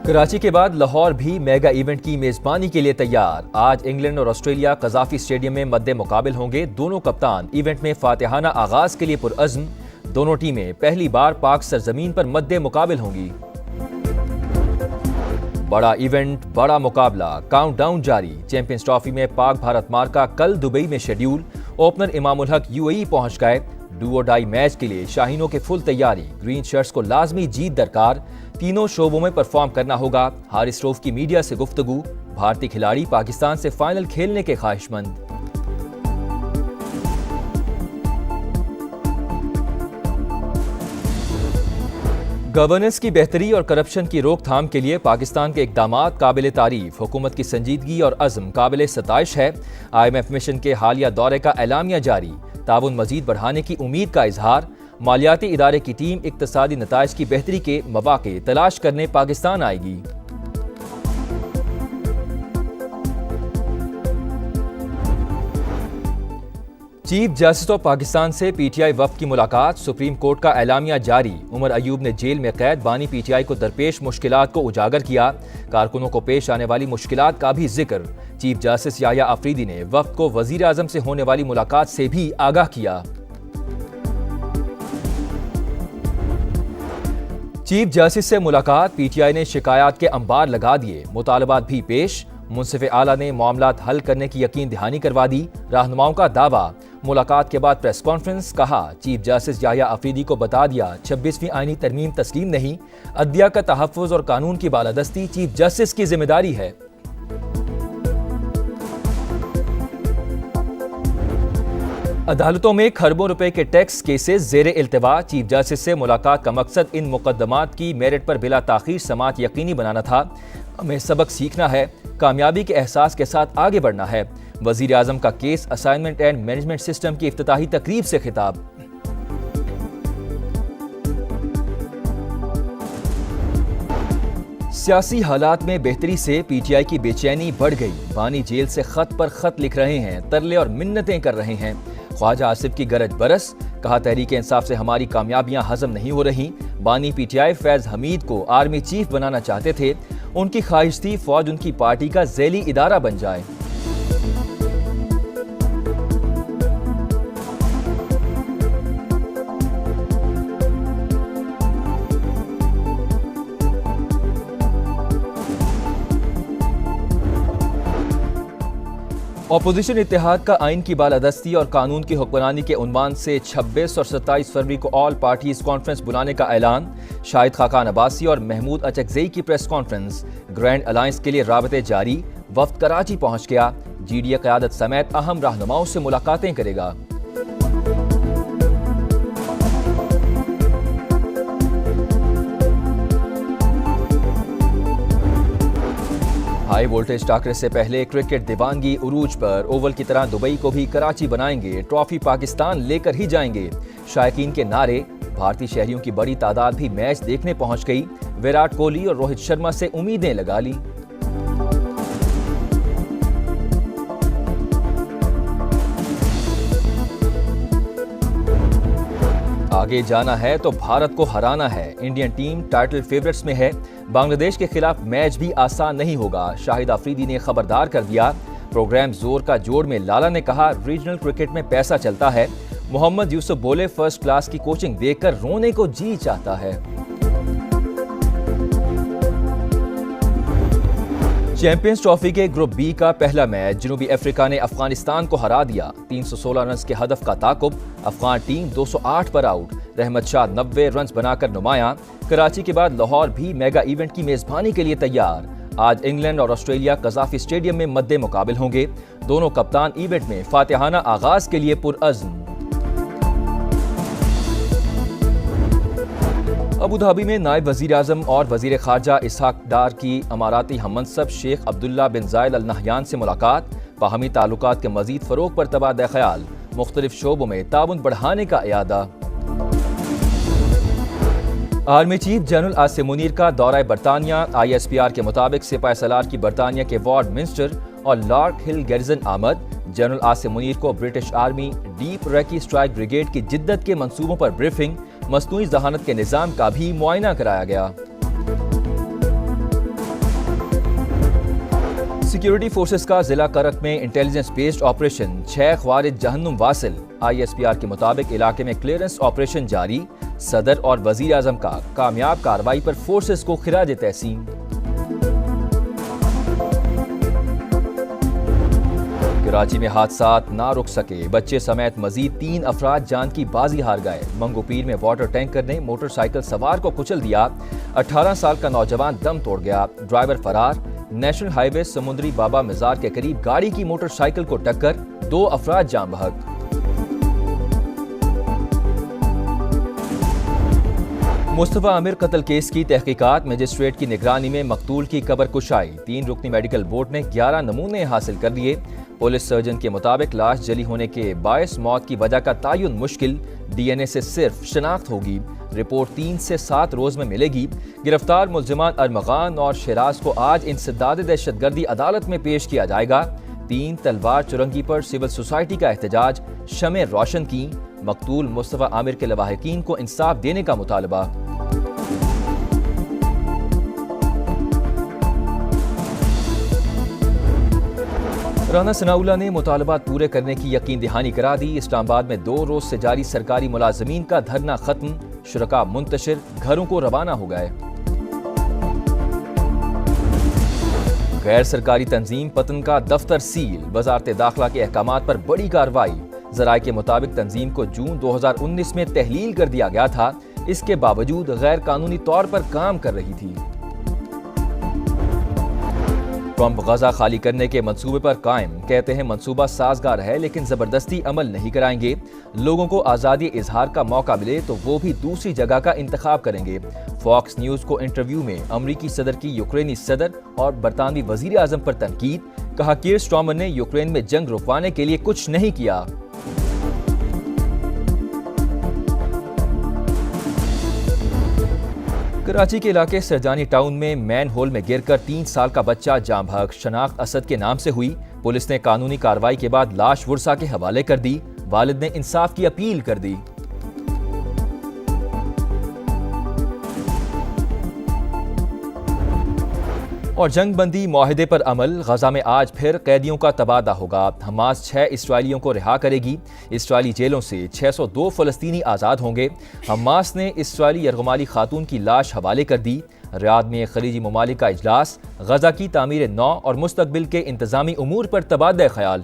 कराची के बाद लाहौर भी मेगा इवेंट की मेजबानी के लिए तैयार। आज इंग्लैंड और ऑस्ट्रेलिया कज़ाफी स्टेडियम में मद्दे मुकाबिल होंगे। दोनों कप्तान इवेंट में फातिहाना आगाज के लिए पुरअज़्म। दोनों टीमें पहली बार पाक सरजमीन पर मद्दे मुकाबिल होंगी। बड़ा इवेंट, बड़ा मुकाबला, काउंटडाउन जारी। चैंपियंस ट्रॉफी में पाक भारत मार्का कल दुबई में schedule. Opener Imam ul Haq UAE पहुंच गए। डू और डाई मैच के लिए शाहीनों के फुल तैयारी। ग्रीन शर्ट्स को लाजमी जीत दरकार। तीनों शोबों में परफॉर्म करना होगा। हारिस रऊफ की मीडिया से गुफ्तगू। भारतीय खिलाड़ी पाकिस्तान से फाइनल खेलने के ख्वाहिशमंद। गवर्नेंस की बेहतरी और करप्शन की रोकथाम के लिए पाकिस्तान के इक़दामात काबिल तारीफ। हुकूमत की संजीदगी और अज़्म काबिल सताइश है। IMF मिशन के हालिया दौरे का एलामिया जारी। ताउन मजीद बढ़ाने की उम्मीद का इजहार। मालियाती इदारे की टीम इक्तसादी नताइज की बेहतरी के मौक़े तलाश करने पाकिस्तान आएगी। चीफ जस्टिस ऑफ पाकिस्तान से PTI वफ़द की मुलाकात। सुप्रीम कोर्ट का एलामिया जारी। उमर अयूब ने जेल में कैद बानी PTI को दरपेश मुश्किलात को उजागर किया। कारकुनों को पेश आने वाली मुश्किलात का भी जिक्र। चीफ जस्टिस याह्या अफरीदी ने वफ़द को वज़ीर आज़म से होने वाली मुलाकात से भी आगाह किया। चीफ जस्टिस से मुलाकात। PTI ने शिकायत के अंबार लगा दिए। मुतालबात भी पेश। मुंसिफ आला ने मामलात हल करने की यकीन दहानी करवा दी। रहनुमाओं का दावा। मुलाकात के बाद प्रेस कॉन्फ्रेंस। कहा, चीफ जस्टिस याह्या अफरीदी को बता दिया 26वीं आईनी तरमीम तस्लीम नहीं। अदलिया का तहफ़्फ़ुज़ और कानून की बालादस्ती चीफ जस्टिस की जिम्मेदारी है। अदालतों में खरबों रुपए के टैक्स केसेस ज़ेरे इल्तिवा। चीफ जस्टिस से मुलाकात का मकसद इन मुकदमात की मेरिट पर बिला ताख़ीर समाअत यकीनी बनाना था। हमें सबक सीखना है, कामयाबी के एहसास के साथ आगे बढ़ना है। वज़ीर आज़म का case assignment and management system की इफ्तिताही तकरीब से खिताब। सियासी हालात में बेहतरी से PTI की बेचैनी बढ़ गई। बानी जेल से खत पर खत लिख रहे हैं, तरले और मिन्नतें कर रहे हैं। ख्वाजा आसिफ की गरज बरस। कहा, तहरीक इंसाफ से हमारी कामयाबियां हजम नहीं हो रही। बानी PTI फैज हमीद को आर्मी चीफ बनाना चाहते थे। उनकी ख्वाहिश थी फौज उनकी पार्टी का झैली इदारा बन जाए। अपोजिशन इत्तेहाद का आइन की बालादस्ती और कानून की हुक्मरानी के उन्वान से 26 और 27 फरवरी को ऑल पार्टीज कॉन्फ्रेंस बुलाने का ऐलान। शाहिद खाकान अब्बासी और महमूद अचकज़ई की प्रेस कॉन्फ्रेंस। ग्रैंड अलायंस के लिए राबते जारी। वफ्द कराची पहुंच गया। GDA क़यादत समेत अहम रहनुमाओं से मुलाकातें करेगा। हाई वोल्टेज टाकरे से पहले क्रिकेट दीवानगी उरूज पर। ओवल की तरह दुबई को भी कराची बनाएंगे। ट्रॉफी पाकिस्तान लेकर ही जाएंगे। शायकीन के नारे। भारतीय शहरियों की बड़ी तादाद भी मैच देखने पहुंच गई। विराट कोहली और रोहित शर्मा से उम्मीदें लगा ली। आगे जाना है तो भारत को हराना है। इंडियन टीम टाइटल फेवरेट्स में है। बांग्लादेश के खिलाफ मैच भी आसान नहीं होगा। शाहिद अफरीदी ने खबरदार कर दिया। प्रोग्राम जोर का जोड़ में लाला ने कहा, रीजनल क्रिकेट में पैसा चलता है। मोहम्मद यूसुफ बोले, फर्स्ट क्लास की कोचिंग देखकर रोने को जी चाहता है। चैंपियंस ट्रॉफी के ग्रुप बी का पहला मैच। जनूबी अफ्रीका ने अफगानिस्तान को हरा दिया। 316 रन के हदफ का ताकुब। अफगान टीम 208 पर आउट। रहमत शाह 90 रन बनाकर नुमायां। कराची के बाद लाहौर भी मेगा इवेंट की मेजबानी के लिए तैयार। आज इंग्लैंड और ऑस्ट्रेलिया कज़ाफी स्टेडियम में मद्दे मुकाबिल होंगे। दोनों कप्तान इवेंट में फातिहाना आगाज के लिए पुरअज़्म। अबू धाबी में नायब वज़ीर आज़म और वज़ीर ख़ारजा इसहाक डार की अमाराती हममनसब शेख अब्दुल्ला बिन ज़ायद अल नहयान से मुलाकात। बाहमी ताल्लुकात के मज़ीद फ़रोग़ पर तबादला ख़याल। मुख्तलिफ शोबों में ताउन बढ़ाने का इरादा। Army chief general Asim Munir का दौरा बरतानिया। ISPR के मुताबिक सिपाही सलार की बरतानिया के वार्ड मिंस्टर और लार्क हिल गैरिजन आमद। जनरल आसिम मुनीर को British army deep recce strike brigade की जिद्दत के मंसूबों पर ब्रीफिंग। मसनूई जहानत के निज़ाम का भी मुआयना कराया गया। सिक्योरिटी फोर्सेस का जिला करक में इंटेलिजेंस बेस्ड ऑपरेशन 6 ख्वारिज जहन्नुम वासिल। ISPR के मुताबिक इलाके में क्लियरेंस ऑपरेशन जारी। सदर और वजीर आजम का कामयाब कार्रवाई पर फोर्सेस को खिराज तहसीन। कराची में हादसात ना रुक सके, बच्चे समेत मजीद 3 अफराद जान की बाजी हार गए। मंगोपीर में वाटर टैंकर ने मोटरसाइकिल सवार को कुचल दिया। 18 साल का नौजवान दम तोड़ गया, ड्राइवर फरार। नेशनल हाईवे समुद्री बाबा मजार के करीब गाड़ी की मोटरसाइकिल को टक्कर, 2 अफराद जान बहक। मुस्तफा आमिर कत्ल केस की तहकीकात, मजिस्ट्रेट की निगरानी में मकतूल की कब्र कुशाई। 3 रुकनी मेडिकल बोर्ड ने 11 नमूने हासिल कर लिए। पुलिस सर्जन के मुताबिक लाश जली होने के बायस मौत की वजह का तायुन मुश्किल, DNA से सिर्फ शनाख्त होगी। रिपोर्ट 3 से 7 रोज में मिलेगी। गिरफ्तार मुल्जिमान अरमगान और शिराज को आज इंसदाद दहशतगर्दी अदालत में पेश किया जाएगा। 3 तलवार चुरंगी पर सिविल सोसाइटी का एहतजाज, शमें रोशन की। मकतूल मुस्तफा आमिर के लवाहिकीन को इंसाफ देने का मुतालबा। राना सनाउल्लाह ने मुतालबात पूरे करने की यकीन दहानी करा दी। इस्लामाबाद में 2 रोज से जारी सरकारी मुलाजमीन का धरना खत्म, शुरका मुंतशिर, घरों को रवाना हो गए। गैर सरकारी तंजीम पतन का दफ्तर सील, वजारत दाखिला के अहकामात पर बड़ी कार्रवाई। जराये के मुताबिक तंजीम को जून 2019 में तहलील कर दिया गया था, इसके बावजूद गैर कानूनी तौर पर काम कर रही थी। ट्रंप गजा खाली करने के मंसूबे पर कायम, कहते हैं मंसूबा साजगार है लेकिन जबरदस्ती अमल नहीं कराएंगे। लोगों को आज़ादी इजहार का मौका मिले तो वो भी दूसरी जगह का इंतखाब करेंगे। फॉक्स न्यूज को इंटरव्यू में अमरीकी सदर की यूक्रेनी सदर और बरतानवी वजीर आजम पर तनकीद, कहा कीर स्टार्मर ने यूक्रेन में जंग रुकवाने के लिए कुछ नहीं किया। कराची के इलाके सरजानी टाउन में मैन होल में गिरकर 3 साल का बच्चा जाँ बहक, शनाख्त असद के नाम से हुई। पुलिस ने कानूनी कार्रवाई के बाद लाश वुरसा के हवाले कर दी। वालिद ने इंसाफ की अपील कर दी। और जंग बंदी मुआहिदे पर अमल, गजा में आज फिर कैदियों का तबादला होगा। हमास 6 इसराइलियों को रिहा करेगी। इसराइली जेलों से 602 फलस्तीनी आज़ाद होंगे। हमास ने इसराइली यरगमाली खातून की लाश हवाले कर दी। रियाद में खलीजी ममालिक का इजलास, गजा की तामीर नौ और मुस्तकबिल के इंतजामी उमूर पर तबादला ख्याल।